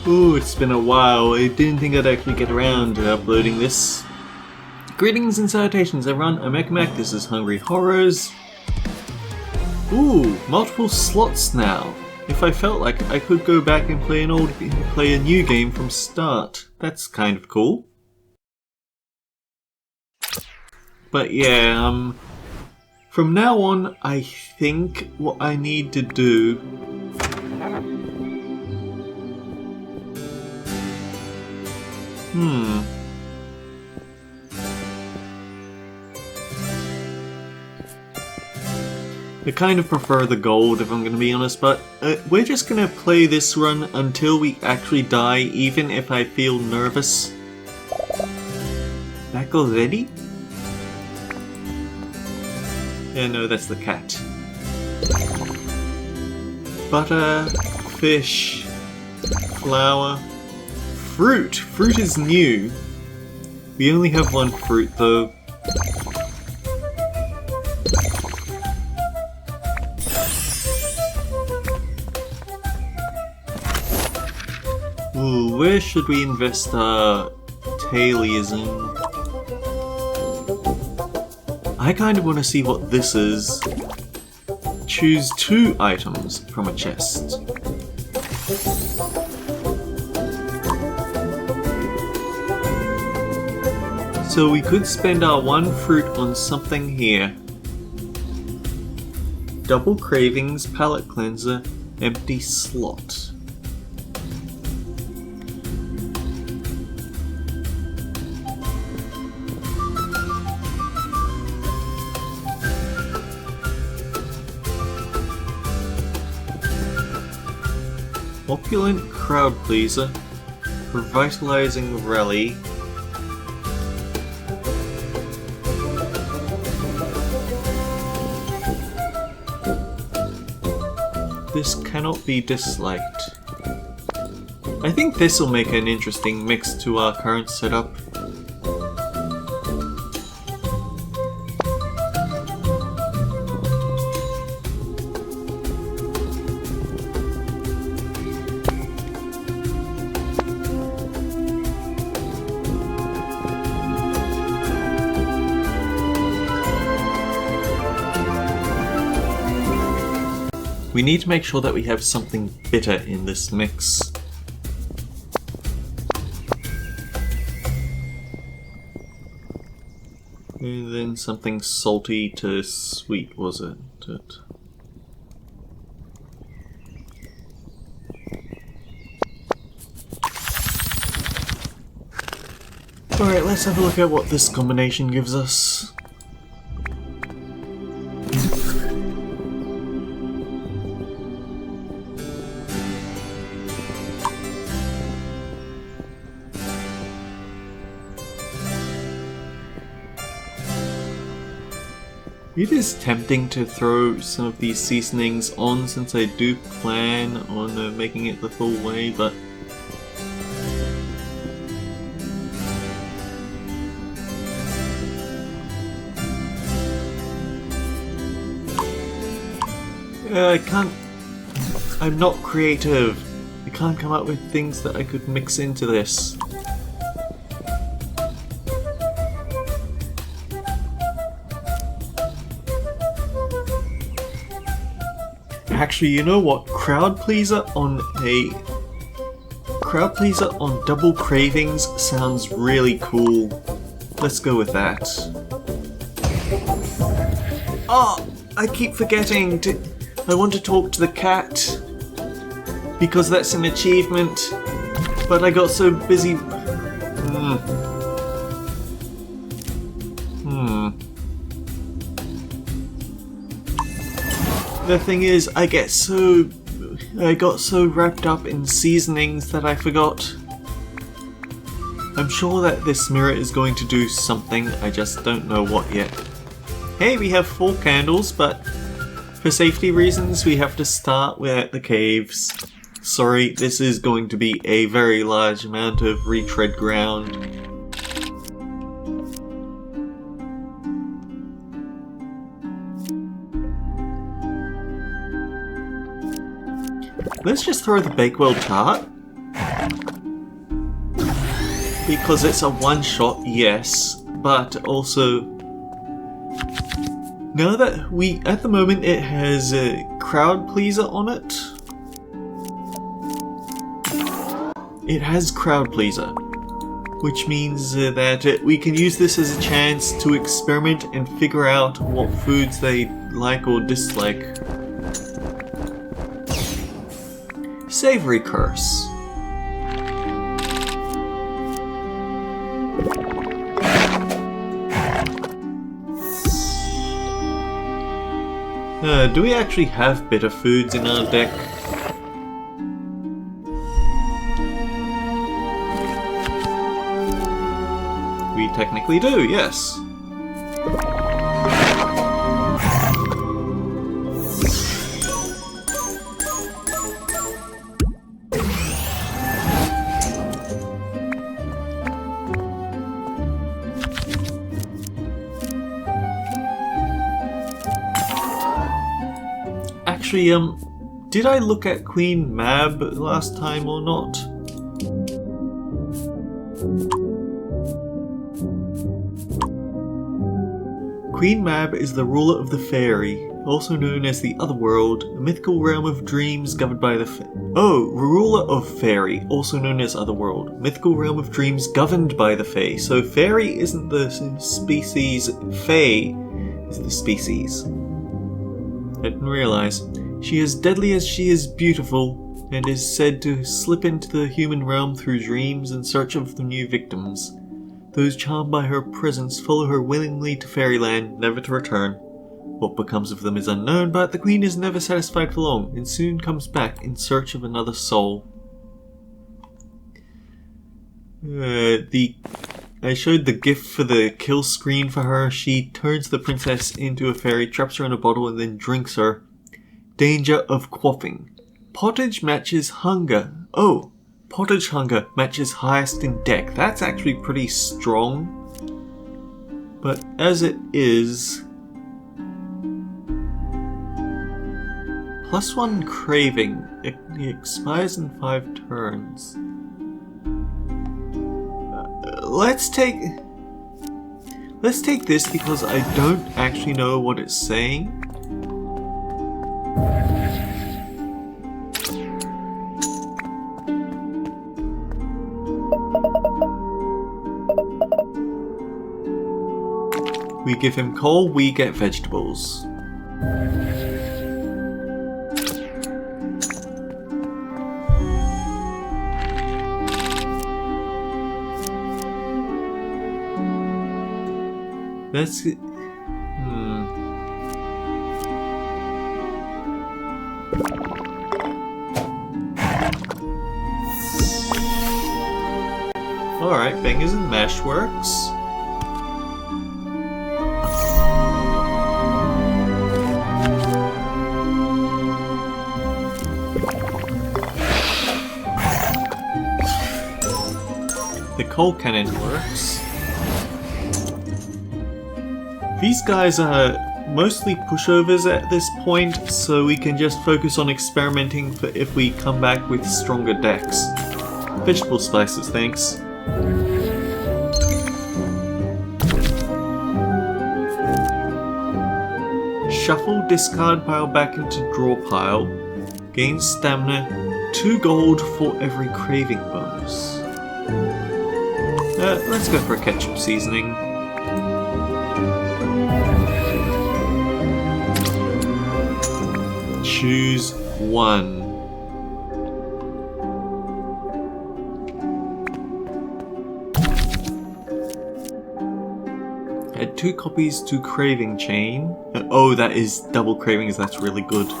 Ooh, it's been a while. I didn't think I'd actually get around to uploading this. Greetings and salutations everyone, I'm Ekmek, this is Hungry Horrors. Ooh, multiple slots now. If I felt like it, I could go back and play a new game from start. That's kind of cool. But yeah, from now on, I think what I need to do I kind of prefer the gold if I'm going to be honest, but we're just going to play this run until we actually die, even if I feel nervous. Back already? Yeah, no, that's the cat. Butter, fish, flour, fruit. Fruit is new. We only have one fruit though. Ooh, where should we invest our tailies in? I kind of want to see what this is. Choose 2 items from a chest. So we could spend our 1 fruit on something here. Double cravings, palate cleanser, empty slot. Opulent crowd pleaser, revitalizing rally. This cannot be disliked. I think this will make an interesting mix to our current setup. We need to make sure that we have something bitter in this mix. And then something salty to sweet, was it? Alright, let's have a look at what this combination gives us. It is tempting to throw some of these seasonings on since I do plan on making it the full way, but I can't. I'm not creative. I can't come up with things that I could mix into this. Actually, you know what? Crowd pleaser on double cravings sounds really cool. Let's go with that. Oh, I keep forgetting to. I want to talk to the cat because that's an achievement, but I got so busy. The thing is, I got so wrapped up in seasonings that I forgot. I'm sure that this mirror is going to do something, I just don't know what yet. Hey, we have 4 candles, but for safety reasons we have to start at the caves. Sorry, this is going to be a very large amount of retread ground. Let's just throw the Bakewell Tart. because it's a one-shot, yes, but also now that at the moment it has a crowd pleaser on it. It has crowd pleaser, which means that we can use this as a chance to experiment and figure out what foods they like or dislike. Savory curse. Do we actually have bitter foods in our deck? We technically do, yes. Actually, did I look at Queen Mab last time or not? Queen Mab is the ruler of the fairy, also known as the Otherworld, a mythical realm of dreams governed by the ruler of fairy, also known as Otherworld, mythical realm of dreams governed by the fae. So fairy isn't the species, fae is the species. I didn't realise. She is deadly as she is beautiful, and is said to slip into the human realm through dreams in search of the new victims. Those charmed by her presence follow her willingly to fairyland, never to return. What becomes of them is unknown, but the queen is never satisfied for long, and soon comes back in search of another soul. I showed the gift for the kill screen for her. She turns the princess into a fairy, traps her in a bottle, and then drinks her. Danger of quaffing. Pottage matches hunger. Oh, pottage hunger matches highest in deck. That's actually pretty strong. But as it is... +1 craving. It expires in 5 turns. Let's take this because I don't actually know what it's saying. We give him coal, we get vegetables. That's it. Alright, bangers and mash works. The coal cannon works. These guys are mostly pushovers at this point, so we can just focus on experimenting for if we come back with stronger decks. Vegetable spices, thanks. Shuffle, discard pile back into draw pile. Gain stamina, 2 gold for every craving bonus. Let's go for a ketchup seasoning. Choose one. Add 2 copies to craving chain. Oh, that is double cravings, that's really good.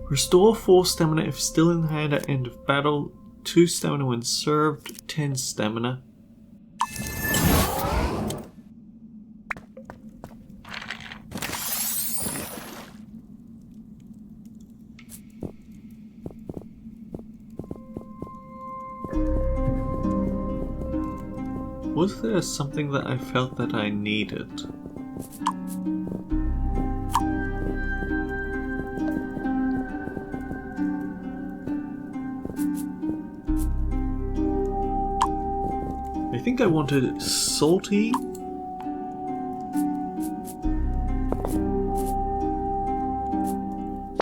Restore 4 stamina if still in hand at end of battle. 2 stamina when served, 10 stamina. Was there something that I felt that I needed? think I wanted salty.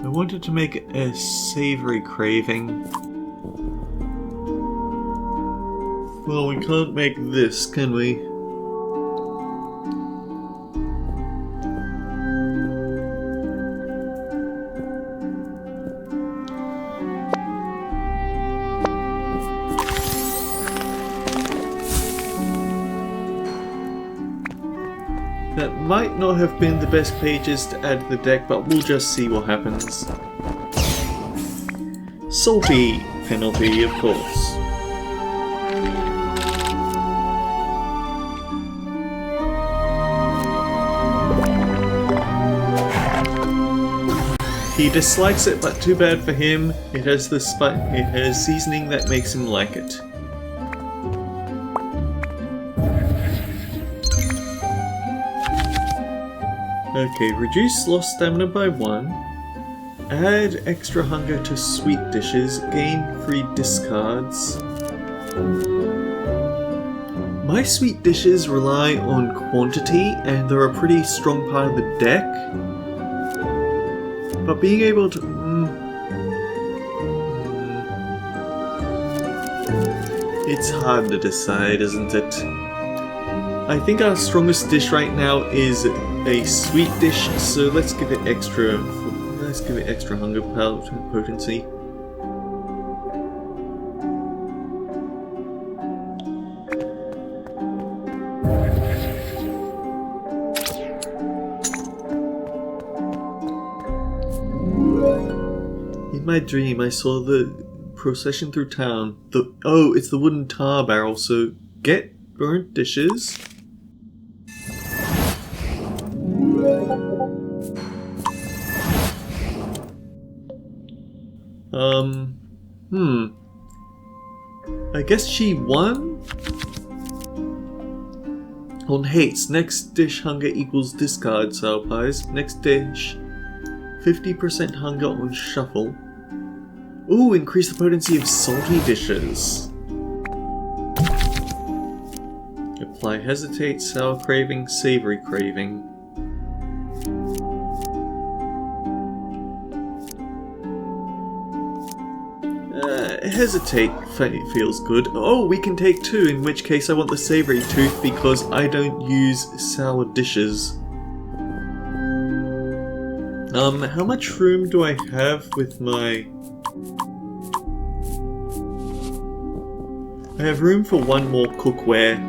I wanted to make a savory craving. Well, we can't make this, can we? That might not have been the best pages to add to the deck, but we'll just see what happens. Salty penalty, of course. He dislikes it, but too bad for him. It has seasoning that makes him like it. Okay, reduce lost stamina by 1. Add extra hunger to sweet dishes. Gain free discards. My sweet dishes rely on quantity, and they're a pretty strong part of the deck. But being able to... It's hard to decide, isn't it? I think our strongest dish right now is a sweet dish, so let's give it extra hunger potency. In my dream, I saw the procession through town. It's the wooden tar barrel, so get burnt dishes. I guess she won? On hates, next dish hunger equals discard sour pies. Next dish, 50% hunger on shuffle. Ooh, increase the potency of salty dishes. Apply hesitate, sour craving, savory craving. Hesitate feels good. Oh, we can take 2, in which case I want the savory tooth because I don't use sour dishes. How much room do I have with my... I have room for 1 more cookware.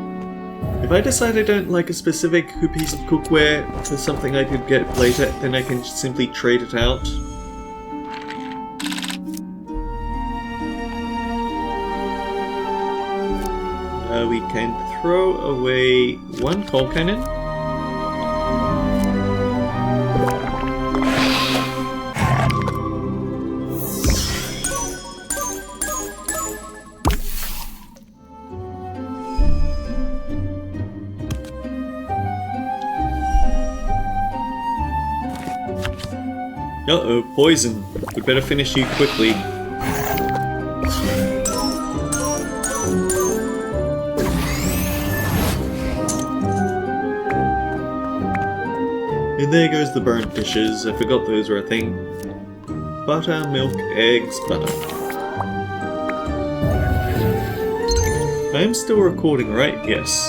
If I decide I don't like a specific piece of cookware for something I could get later, then I can simply trade it out. We can throw away 1 coal cannon. Uh-oh, poison. We better finish you quickly. And there goes the burnt dishes. I forgot those were a thing. Butter, milk, eggs, butter. I am still recording, right? Yes.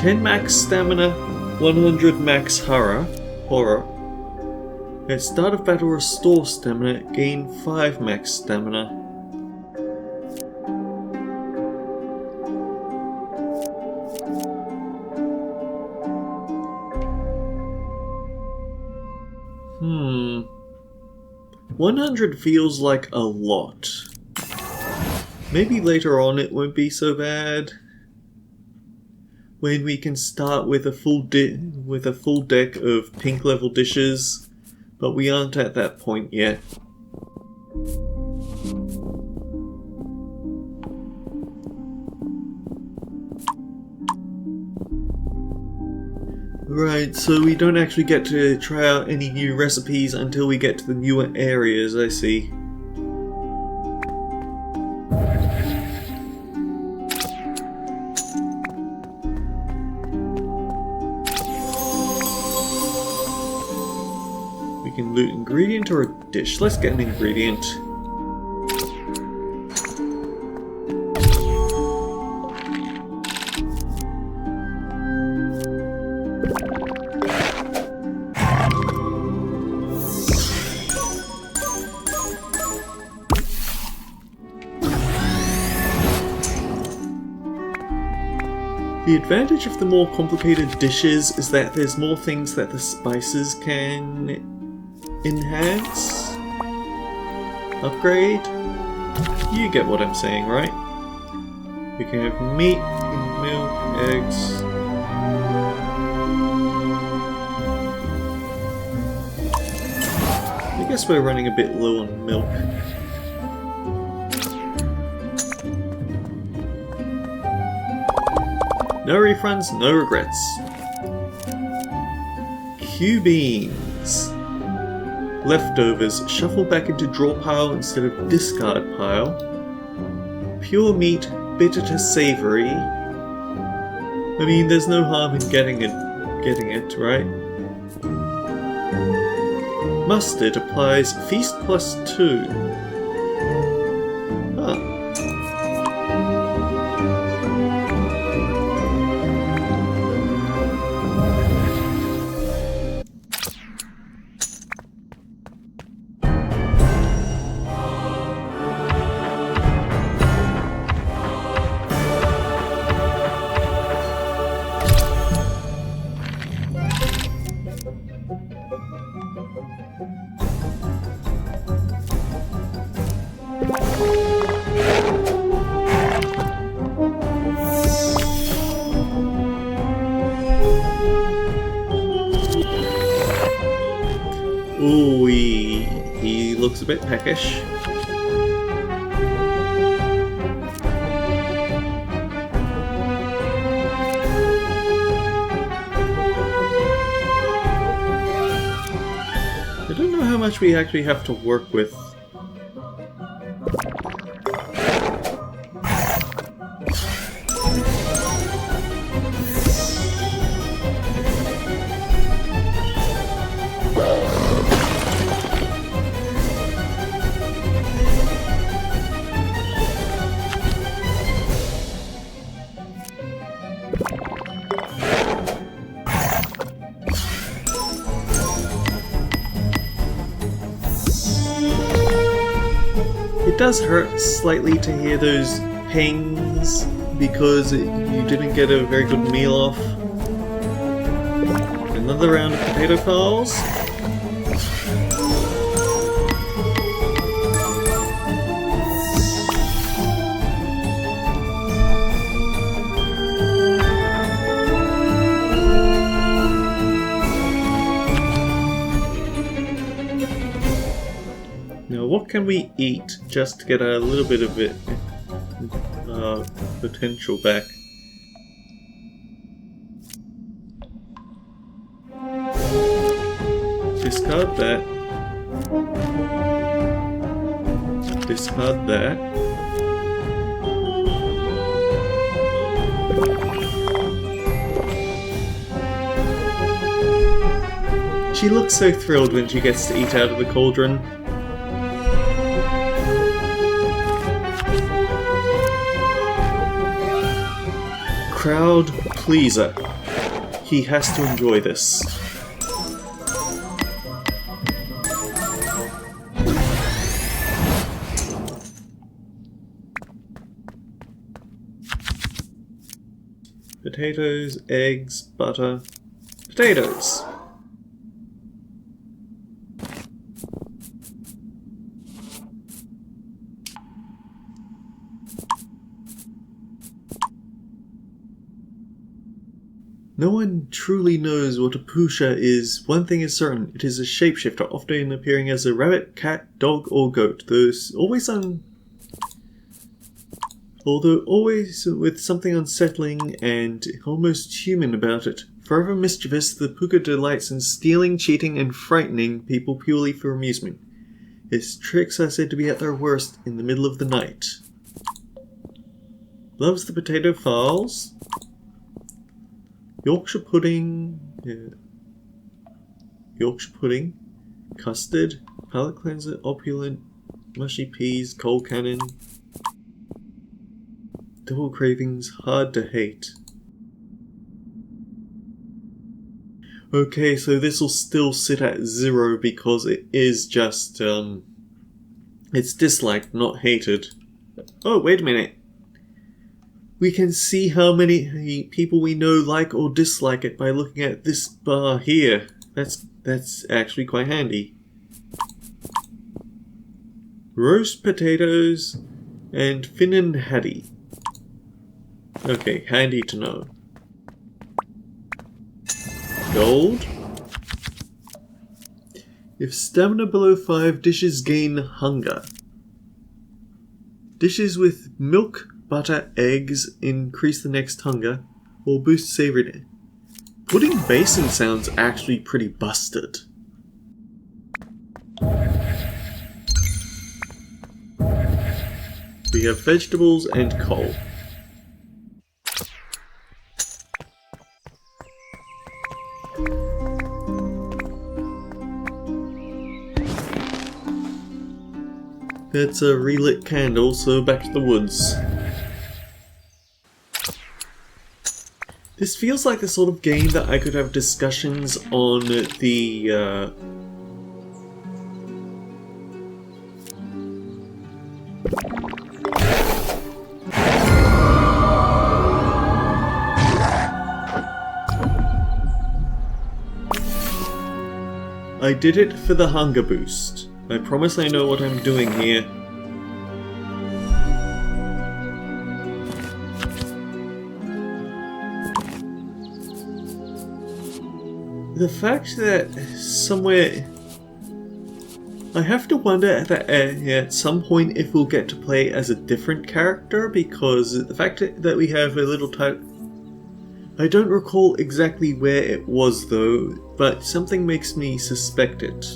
10 max stamina, 100 max horror. At start of battle, restore stamina, gain 5 max stamina. Hmm. 100 feels like a lot. Maybe later on it won't be so bad. When we can start with a full deck of pink level dishes, but we aren't at that point yet. Right, so we don't actually get to try out any new recipes until we get to the newer areas, I see. can loot ingredient or a dish. Let's get an ingredient. The advantage of the more complicated dishes is that there's more things that the spices can enhance, upgrade. You get what I'm saying, right? We can have meat, milk, eggs. I guess we're running a bit low on milk. No refunds, no regrets. Q-beans. Leftovers, shuffle back into draw pile instead of discard pile. Pure meat, bitter to savoury. I mean, there's no harm in getting it, right? Mustard applies feast +2. Huh. Ooh, he looks a bit peckish. I don't know how much we actually have to work with. It does hurt slightly to hear those pings because you didn't get a very good meal off. Another round of Potato Farls. Now, what can we eat just to get a little bit of it potential back? Discard that. Discard that. She looks so thrilled when she gets to eat out of the cauldron. Crowd pleaser. He has to enjoy this. Potatoes, eggs, butter, potatoes. No one truly knows what a Pusha is. One thing is certain, it is a shapeshifter, often appearing as a rabbit, cat, dog, or goat. Although always with something unsettling and almost human about it. Forever mischievous, the Puka delights in stealing, cheating, and frightening people purely for amusement. Its tricks are said to be at their worst in the middle of the night. Loves the Potato Farls. Yorkshire pudding. Yorkshire pudding. Custard, palate cleanser, opulent, mushy peas, cold cannon. Double cravings, hard to hate. Okay, so this will still sit at 0 because it is just, it's disliked, not hated. Oh, wait a minute. We can see how many people we know like or dislike it by looking at this bar here. That's actually quite handy. Roast potatoes and Finnan Haddie. Okay, handy to know. Gold. If stamina below 5, dishes gain hunger. Dishes with milk, butter, eggs increase the next hunger, or boost savory. Pudding basin sounds actually pretty busted. We have vegetables and coal. That's a relit candle, so back to the woods. This feels like the sort of game that I could have discussions on the I did it for the hunger boost. I promise I know what I'm doing here. The fact that somewhere... I have to wonder that at some point if we'll get to play as a different character, because the fact that we have a little type... I don't recall exactly where it was though, but something makes me suspect it.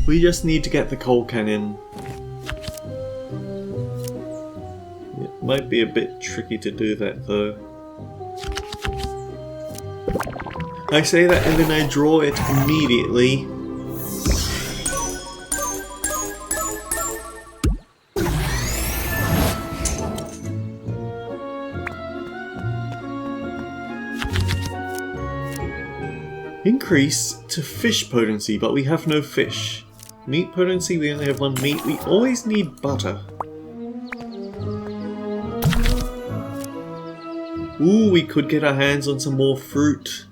We just need to get the coal cannon. It might be a bit tricky to do that though. I say that and then I draw it immediately. Increase to fish potency, but we have no fish. Meat potency, we only have one meat. We always need butter. Ooh, we could get our hands on some more fruit.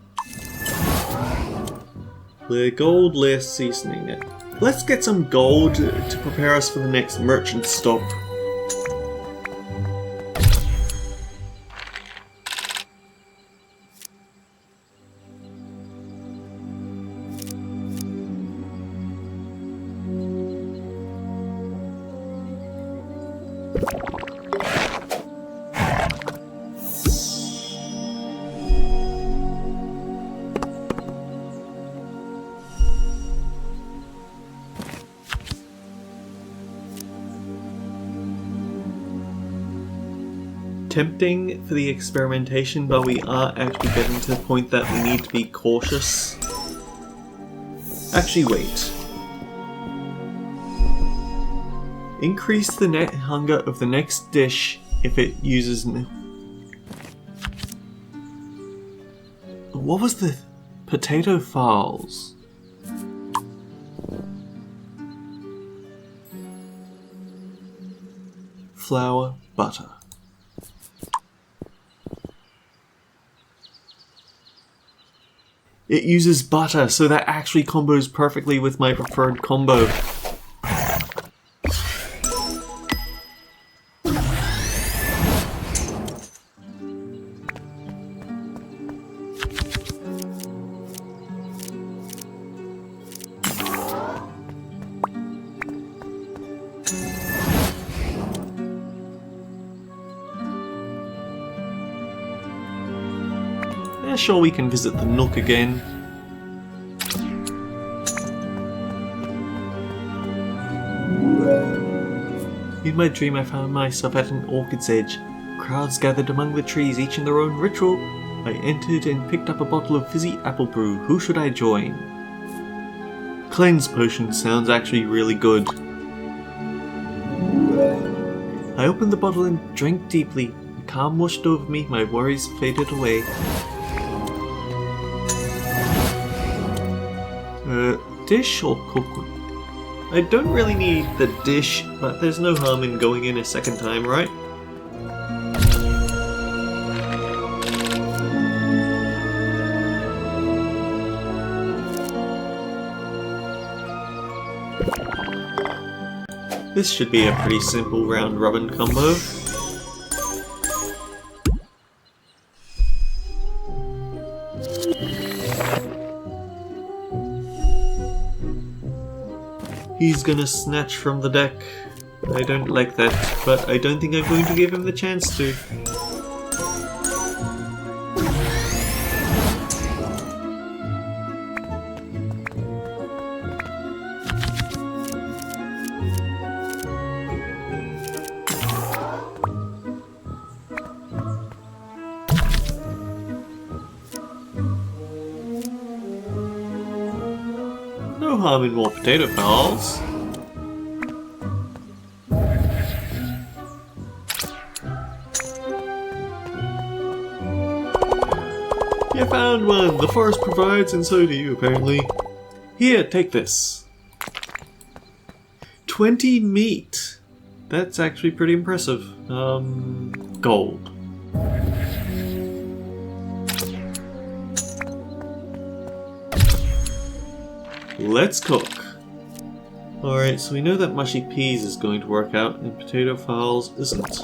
Clear gold, less seasoning. Let's get some gold to prepare us for the next merchant stop. Tempting for the experimentation, but we are actually getting to the point that we need to be cautious. Actually, wait. Increase the net hunger of the next dish if it uses... What was the... Potato Farls? Flour, butter. It uses butter, so that actually combos perfectly with my preferred combo. Sure, we can visit the Nook again. In my dream I found myself at an orchard's edge. Crowds gathered among the trees, each in their own ritual. I entered and picked up a bottle of fizzy apple brew. Who should I join? Cleanse potion sounds actually really good. I opened the bottle and drank deeply. A calm washed over me, my worries faded away. Dish or cook? I don't really need the dish, but there's no harm in going in a second time, right? This should be a pretty simple round robin combo. He's gonna snatch from the deck. I don't like that, but I don't think I'm going to give him the chance to. No harm in more Potato Farls. You found one! The forest provides and so do you, apparently. Here, take this. 20 meat! That's actually pretty impressive. Gold. Let's cook. Alright, so we know that mushy peas is going to work out and Potato Farls isn't.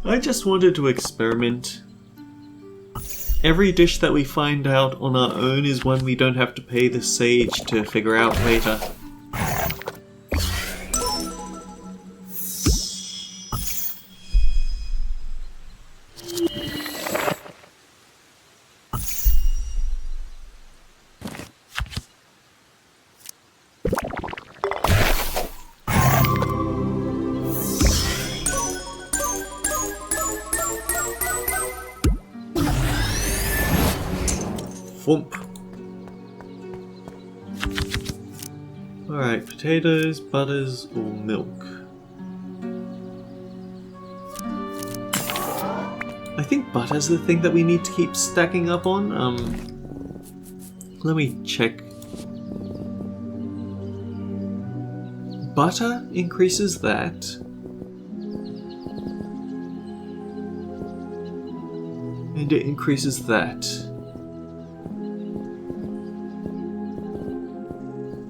I just wanted to experiment. Every dish that we find out on our own is one we don't have to pay the sage to figure out later. Thump. Alright, potatoes, butters, or milk. I think butter's the thing that we need to keep stacking up on. Let me check. Butter increases that. And it increases that.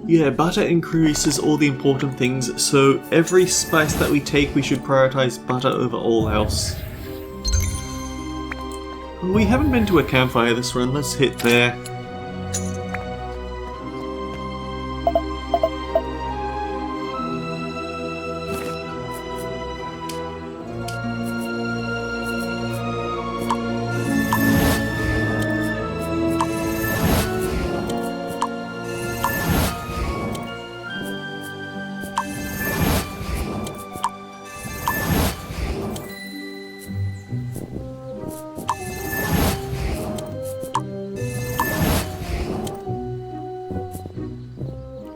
Yeah, butter increases all the important things, so every spice that we take we should prioritize butter over all else. We haven't been to a campfire this run, let's hit there.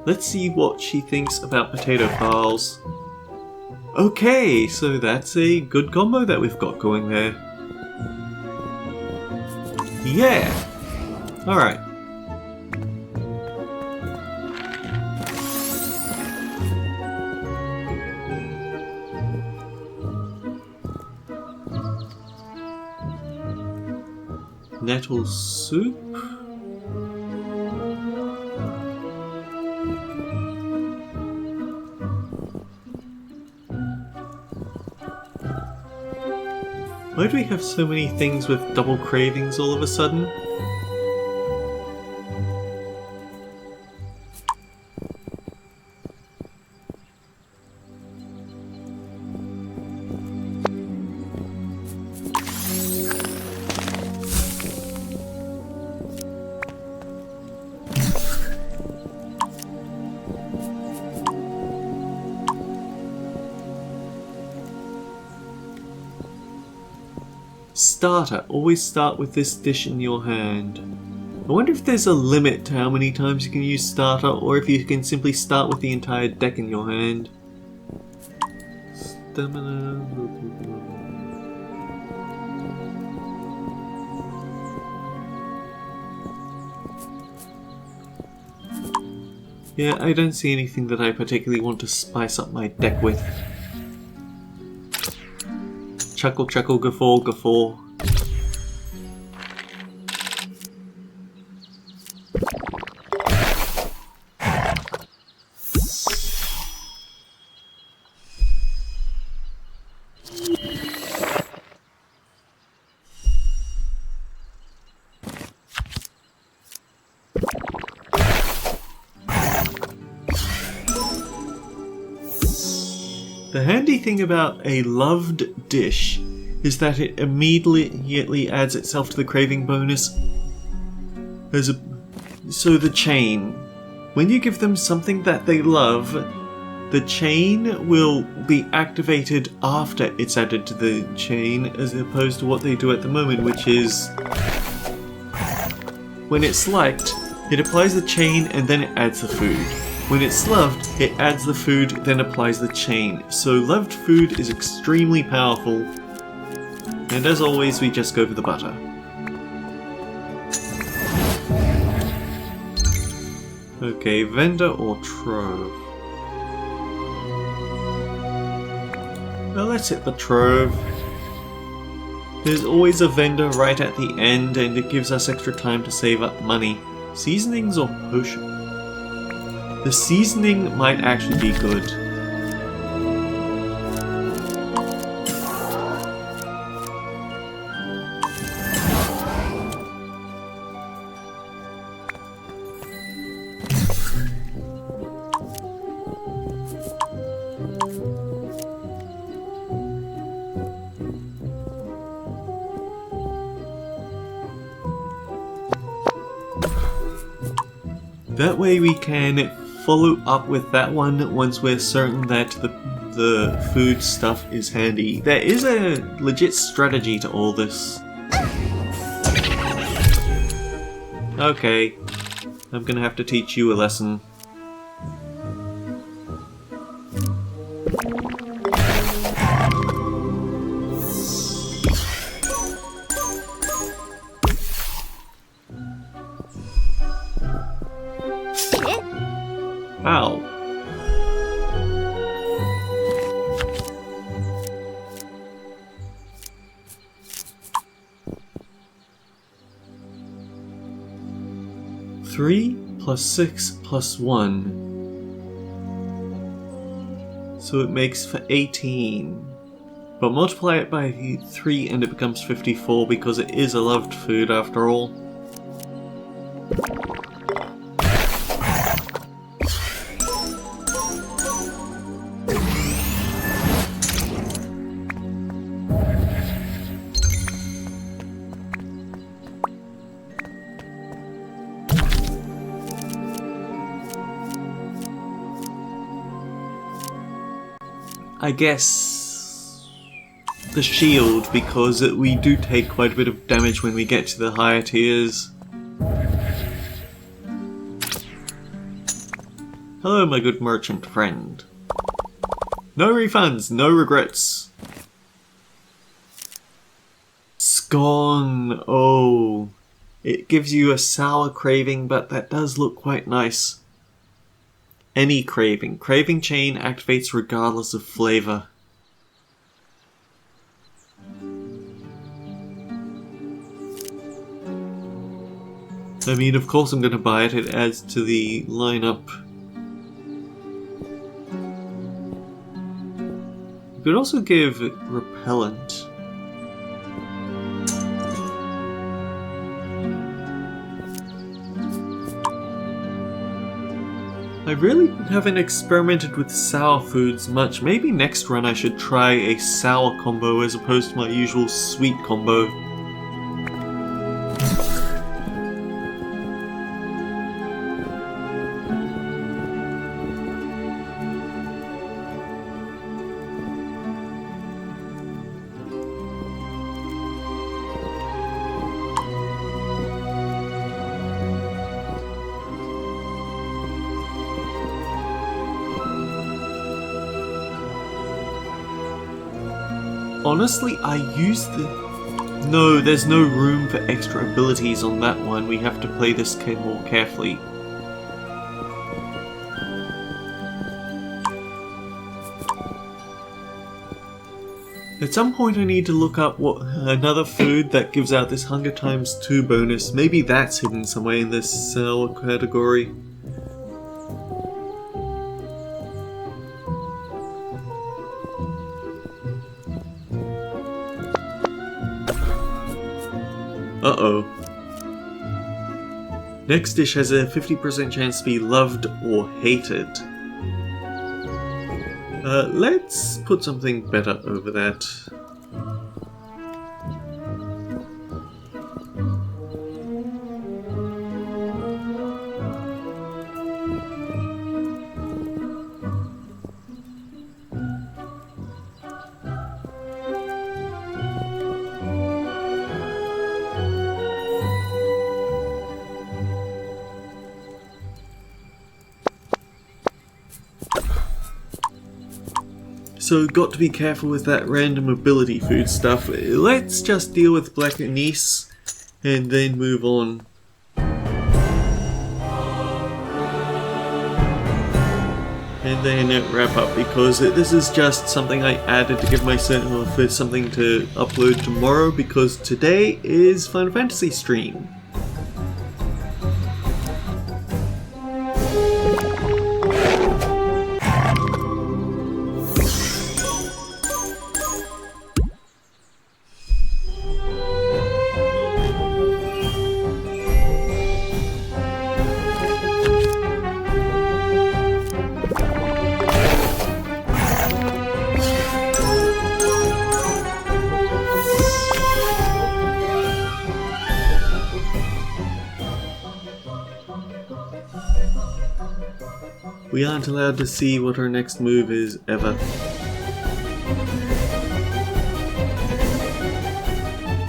Let's see what she thinks about Potato Farls. Okay, so that's a good combo that we've got going there. Yeah! Alright. Nettle soup? Why do we have so many things with double cravings all of a sudden? Starter. Always start with this dish in your hand. I wonder if there's a limit to how many times you can use starter, or if you can simply start with the entire deck in your hand. Stamina. Yeah, I don't see anything that I particularly want to spice up my deck with. Chuckle, chuckle, guffaw, guffaw. The handy thing about a loved dish is that it immediately adds itself to the craving bonus. So the chain. When you give them something that they love, the chain will be activated after it's added to the chain, as opposed to what they do at the moment, which is when it's liked, it applies the chain and then it adds the food. When it's loved, it adds the food, then applies the chain. So loved food is extremely powerful. And as always, we just go for the butter. Okay, vendor or trove? Well, let's hit the trove. There's always a vendor right at the end, and it gives us extra time to save up money. Seasonings or potion? The seasoning might actually be good. That way we can follow up with that one once we're certain that the food stuff is handy. There is a legit strategy to all this. Okay, I'm gonna have to teach you a lesson. Ow. Three plus 6 plus 1. So it makes for 18. But multiply it by 3 and it becomes 54 because it is a loved food after all. I guess the shield, because we do take quite a bit of damage when we get to the higher tiers. Hello, my good merchant friend. No refunds, no regrets. Scone, oh. It gives you a sour craving, but that does look quite nice. Any craving. Craving chain activates regardless of flavor. I mean, of course I'm gonna buy it. It adds to the lineup. You could also give repellent. I really haven't experimented with sour foods much. Maybe next run I should try a sour combo as opposed to my usual sweet combo. Honestly, I use the... No, there's no room for extra abilities on that one. We have to play this more carefully. At some point I need to look up what another food that gives out this Hunger Times 2 bonus. Maybe that's hidden somewhere in this cell category. Uh-oh. Next dish has a 50% chance to be loved or hated. Let's put something better over that. So got to be careful with that random ability food stuff. Let's just deal with Black Anise and then move on. And then wrap up, because this is just something I added to give myself something to upload tomorrow, because today is Final Fantasy stream. We aren't allowed to see what her next move is, ever.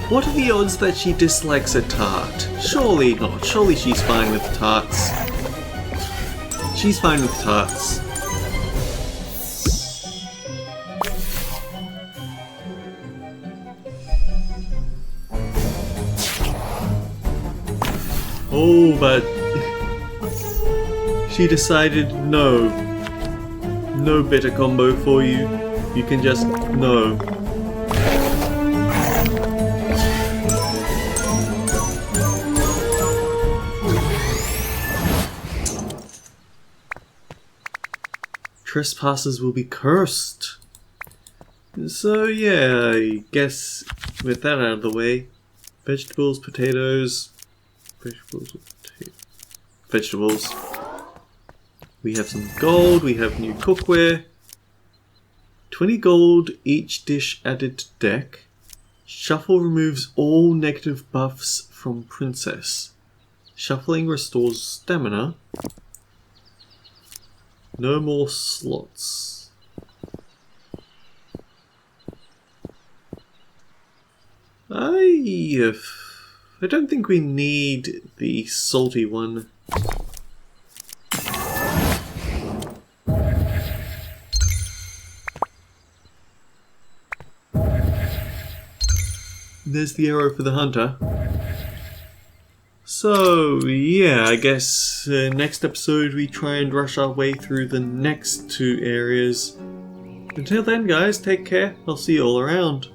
What are the odds that she dislikes a tart? Surely not. Surely she's fine with tarts. She's fine with tarts. Oh, but... she decided no. No better combo for you. You can just no. Trespassers will be cursed. So yeah, I guess with that out of the way, vegetables, potatoes, vegetables. We have some gold, we have new cookware. 20 gold each dish added to deck. Shuffle removes all negative buffs from Princess. Shuffling restores stamina. No more slots. I don't think we need the salty one. There's the arrow for the hunter. So yeah, I guess next episode we try and rush our way through the next two areas. Until then guys, take care, I'll see you all around.